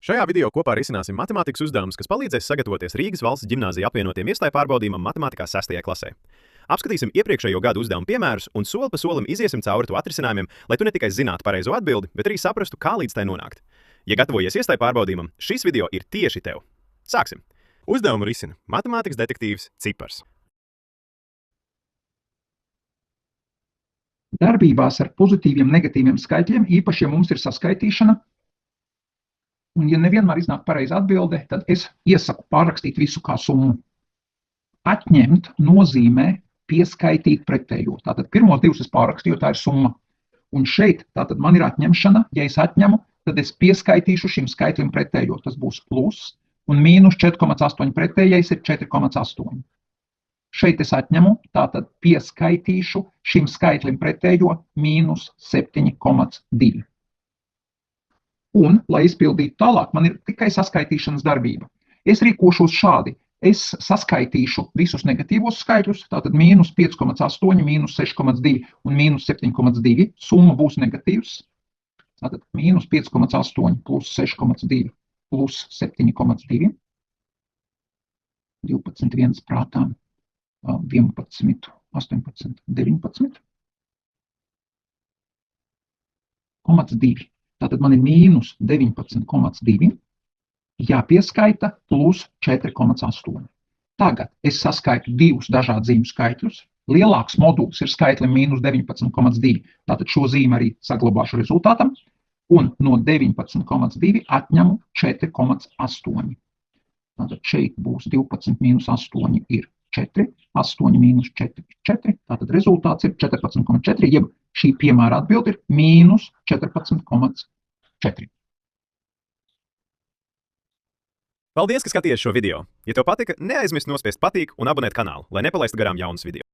Šajā video kopā risināsim matemātikas uzdevumus, kas palīdzēs sagatavoties Rīgas valsts ģimnāzija apvienotiem iestāju pārbaudījumam matemātikā 6. klasē. Apskatīsim iepriekšējo gadu uzdevumu piemērus un soli pa solim iziesim cauri to atrisinājumiem, lai tu ne tikai zinātu pareizo atbildi, bet arī saprastu, kā līdz tai nonākt. Ja gatavojies iestāju pārbaudījumam, šis video ir tieši tev. Sāksim! Uzdevumu risina matemātikas detektīvs Cipars. Darbībās ar pozitīviem, negatīviem skaitļiem, īpaši, ja mums ir saskaitīšana, un ja nevienmēr iznāk pareiza atbilde, tad es iesaku pārrakstīt visu kā summu. Atņemt nozīmē pieskaitīt pretējo. Tātad pirmos divus es pārrakstīju, tā ir summa. Un šeit tātad man ir atņemšana. Ja es atņemu, tad es pieskaitīšu šim skaitlim pretējo. Tas būs plus, un mīnus 4,8 pretējais ir 4,8. Šeit es atņemu, tātad pieskaitīšu šim skaitlim pretējo mīnus 7,2. Un, lai izpildītu tālāk, man ir tikai saskaitīšanas darbība. Es rīkošos šādi. Es saskaitīšu visus negatīvos skaitļus, tātad mīnus 5,8, mīnus 6,2 un mīnus 7,2. Summa būs negatīvs. Tātad mīnus 5,8 plus 6,2 plus 7,2. 12 viens prātā. 11, 18, 19. 0,2. Tātad man ir mīnus 19,2, jāpieskaita plus 4,8. Tagad es saskaitu divus dažādu zīmju skaitļus. Lielāks moduls ir skaitlim mīnus 19,2, tātad šo zīmi arī saglabāšu rezultātam. Un no 19,2 atņemu 4,8. Tātad šeit būs 12 mīnus 8 ir 4, 8 mīnus 4 ir 4, tātad rezultāts ir 14,4, jeb šī piemēra atbilde ir mīnus 14,4. Paldies, ka skatījies šo video! Ja tev patika, neaizmirst nospiest patīk un abonēt kanālu, lai nepalaistu garām jaunus video.